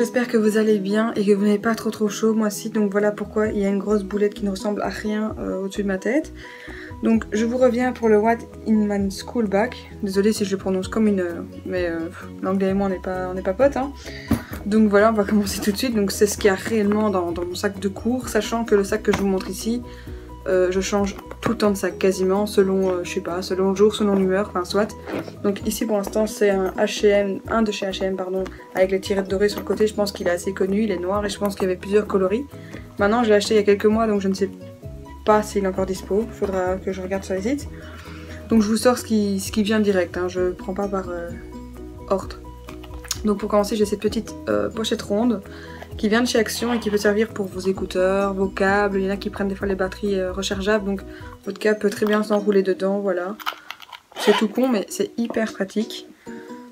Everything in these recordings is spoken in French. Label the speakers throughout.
Speaker 1: j'espère que vous allez bien et que vous n'avez pas trop chaud, moi aussi. Donc voilà pourquoi il y a une grosse boulette qui ne ressemble à rien au-dessus de ma tête. Donc je vous reviens pour le What in My School Bag. Désolée si je le prononce comme une... mais l'anglais et moi on n'est pas potes. Hein. Donc voilà, on va commencer tout de suite. Donc c'est ce qu'il y a réellement dans mon sac de cours. Sachant que le sac que je vous montre ici, je change tout le temps de sac quasiment selon, je sais pas, selon le jour, selon l'humeur, enfin soit. Donc ici pour l'instant c'est un H&M, un de chez H&M pardon, avec les tirettes dorées sur le côté. Je pense qu'il est assez connu, il est noir et je pense qu'il y avait plusieurs coloris. Maintenant je l'ai acheté il y a quelques mois donc je ne sais pas s'il est encore dispo, il faudra que je regarde sur les sites. Donc je vous sors ce qui vient direct, hein. Je ne prends pas par ordre. Donc pour commencer j'ai cette petite pochette ronde qui vient de chez Action et qui peut servir pour vos écouteurs, vos câbles. Il y en a qui prennent des fois les batteries rechargeables, donc votre câble peut très bien s'enrouler dedans, voilà. C'est tout con mais c'est hyper pratique.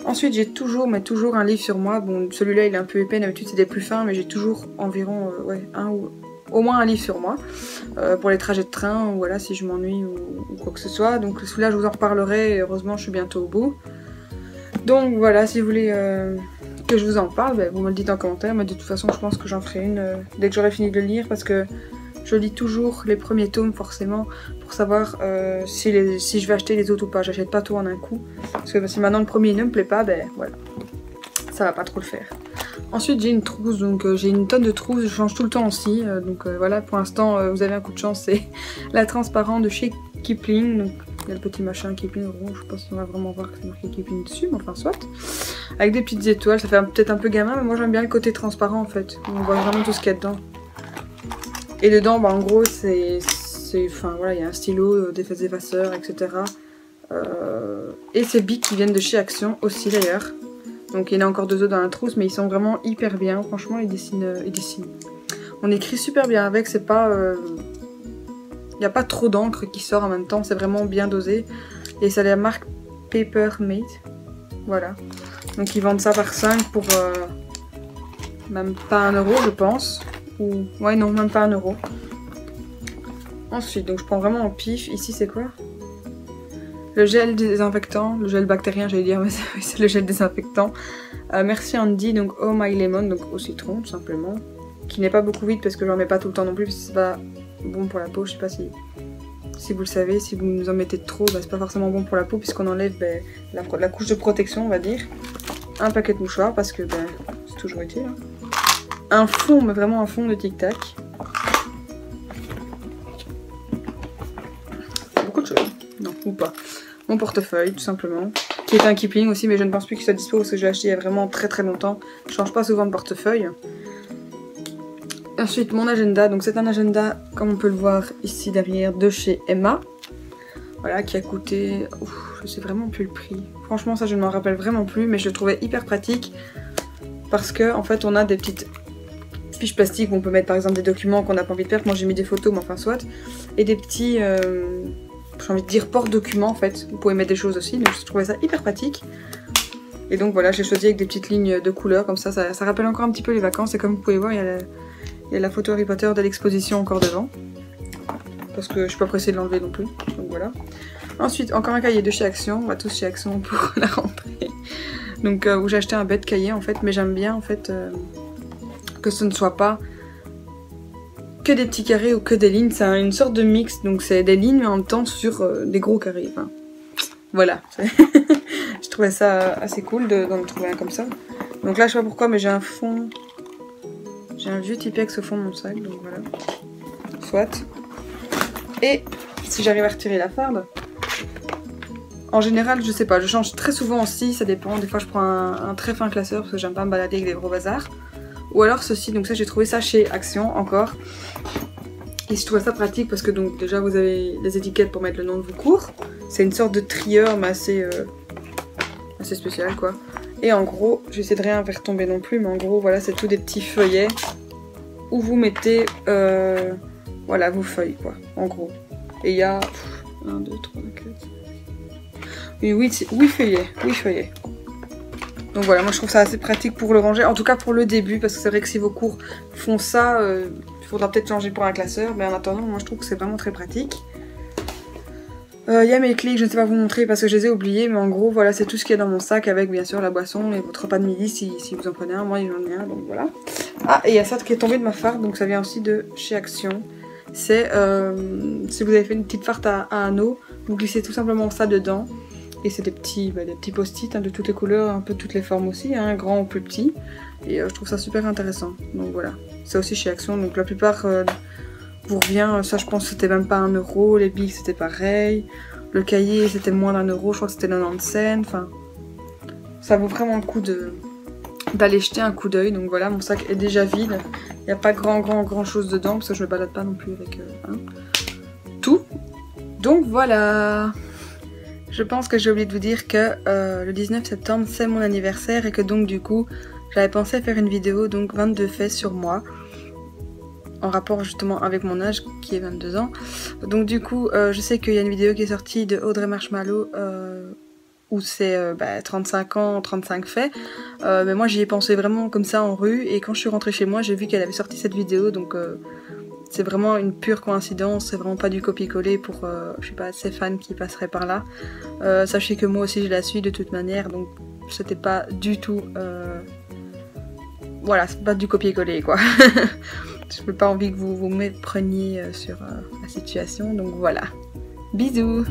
Speaker 1: Ensuite j'ai toujours un livre sur moi. Bon celui-là il est un peu épais, d'habitude c'est des plus fins, mais j'ai toujours environ un ou au moins un livre sur moi pour les trajets de train, ou voilà si je m'ennuie ou quoi que ce soit. Donc celui-là je vous en reparlerai et heureusement je suis bientôt au bout. Donc voilà, si vous voulez que je vous en parle, ben, vous me le dites en commentaire, mais de toute façon je pense que j'en ferai une dès que j'aurai fini de le lire, parce que je lis toujours les premiers tomes forcément pour savoir si je vais acheter les autres ou pas. J'achète pas tout en un coup, parce que si maintenant le premier ne me plaît pas, ben voilà, ça va pas trop le faire. Ensuite j'ai une trousse, donc j'ai une tonne de trousses, je change tout le temps aussi, donc voilà, pour l'instant vous avez un coup de chance, c'est la transparente de chez Kipling. Donc il y a le petit machin Kipling rouge, je sais pas si on va vraiment voir que c'est marqué Kipling dessus, mais enfin soit. Avec des petites étoiles, ça fait peut-être un peu gamin, mais moi j'aime bien le côté transparent en fait. On voit vraiment tout ce qu'il y a dedans. Et dedans, bah, en gros, enfin voilà, il y a un stylo, des effaceurs, etc. Et ces bics qui viennent de chez Action aussi d'ailleurs. Donc il y en a encore 2 autres dans la trousse, mais ils sont vraiment hyper bien. Franchement, ils dessinent. On écrit super bien avec, c'est pas... Il n'y a pas trop d'encre qui sort en même temps, c'est vraiment bien dosé. Et ça a la marque Papermate. Voilà. Donc ils vendent ça par 5 pour même pas 1 € je pense. Ou ouais non, même pas 1 €. Ensuite, donc je prends vraiment en pif. Ici c'est quoi? Le gel désinfectant, le gel bactérien j'allais dire, mais c'est le gel désinfectant. Merci Andy, donc Oh My Lemon, donc au citron tout simplement. Qui n'est pas beaucoup vide parce que j'en mets pas tout le temps non plus, parce que c'est pas bon pour la peau. Je sais pas si vous le savez, si vous nous en mettez trop, bah, c'est pas forcément bon pour la peau puisqu'on enlève la couche de protection on va dire. Un paquet de mouchoirs parce que c'est toujours utile. Hein. Un fond, mais vraiment un fond de Tic Tac. Beaucoup de choses. Non, ou pas. Mon portefeuille, tout simplement. Qui est un Kipling aussi, mais je ne pense plus qu'il soit dispo parce que je l'ai acheté il y a vraiment très longtemps. Je change pas souvent de portefeuille. Ensuite, mon agenda. Donc c'est un agenda, comme on peut le voir ici derrière, de chez Emma. Voilà, qui a coûté... Ouf, je sais vraiment plus le prix. Franchement, ça je ne m'en rappelle vraiment plus, mais je le trouvais hyper pratique. Parce que, en fait, on a des petites fiches plastiques où on peut mettre par exemple des documents qu'on n'a pas envie de perdre. Moi j'ai mis des photos, mais enfin soit. Et des petits, j'ai envie de dire porte-documents en fait. Vous pouvez mettre des choses aussi, donc je trouvais ça hyper pratique. Et donc voilà, j'ai choisi avec des petites lignes de couleurs, comme ça rappelle encore un petit peu les vacances. Et comme vous pouvez voir, il y a la photo Harry Potter de l'exposition encore devant. Parce que je suis pas pressée de l'enlever non plus, donc voilà. Ensuite, encore un cahier de chez Action, on va tous chez Action pour la rentrée. Donc où j'ai acheté un bête cahier en fait, mais j'aime bien en fait que ce ne soit pas que des petits carrés ou que des lignes, c'est une sorte de mix, donc c'est des lignes mais en même temps sur des gros carrés. Enfin, voilà, je trouvais ça assez cool d'en trouver un comme ça. Donc là je sais pas pourquoi mais j'ai un fond, j'ai un vieux Tipex au fond de mon sac, donc voilà, soit. Et si j'arrive à retirer la farde, en général je sais pas, je change très souvent aussi, ça dépend, des fois je prends un très fin classeur parce que j'aime pas me balader avec des gros bazars. Ou alors ceci, donc ça j'ai trouvé ça chez Action encore. Et je trouvais ça pratique parce que donc déjà vous avez les étiquettes pour mettre le nom de vos cours. C'est une sorte de trieur mais assez spécial quoi. Et en gros, j'essaie de rien faire tomber non plus, mais en gros voilà c'est tout des petits feuillets où vous mettez voilà vos feuilles quoi, en gros. Et il y a 1, 2, 3, 4... Oui, 8 feuillets. Donc voilà, moi je trouve ça assez pratique pour le ranger, en tout cas pour le début, parce que c'est vrai que si vos cours font ça, il faudra peut-être changer pour un classeur, mais en attendant, moi je trouve que c'est vraiment très pratique. Il y a mes clics, je ne sais pas vous montrer parce que je les ai oubliés, mais en gros voilà c'est tout ce qu'il y a dans mon sac avec bien sûr la boisson et votre repas de midi si vous en prenez un, moi j'en ai un donc voilà. Ah et il y a ça qui est tombé de ma farde donc ça vient aussi de chez Action. C'est si vous avez fait une petite farde à anneaux, vous glissez tout simplement ça dedans et c'est des petits post-it hein, de toutes les couleurs, un peu toutes les formes aussi, hein, grand ou plus petit et je trouve ça super intéressant donc voilà. C'est aussi chez Action donc la plupart vous revient, ça je pense que c'était même pas 1 euro, les billes c'était pareil, le cahier c'était moins d'1 euro, je crois que c'était 90 cents, enfin ça vaut vraiment le coup d'aller jeter un coup d'œil. Donc voilà, mon sac est déjà vide, il n'y a pas grand chose dedans parce que je me balade pas non plus avec tout. Donc voilà, je pense que j'ai oublié de vous dire que le 19 septembre c'est mon anniversaire et que donc du coup j'avais pensé à faire une vidéo donc 22 faits sur moi. En rapport justement avec mon âge qui est 22 ans. Donc du coup je sais qu'il y a une vidéo qui est sortie de Audrey Marshmallow où c'est 35 ans, 35 faits. Mais moi j'y ai pensé vraiment comme ça en rue et quand je suis rentrée chez moi j'ai vu qu'elle avait sorti cette vidéo donc c'est vraiment une pure coïncidence, c'est vraiment pas du copier-coller pour je sais pas ces fans qui passeraient par là. Sachez que moi aussi je la suis de toute manière donc c'était pas du tout voilà, c'est pas du copier-coller quoi. Je n'ai pas envie que vous vous mépreniez sur la situation, donc voilà. Bisous!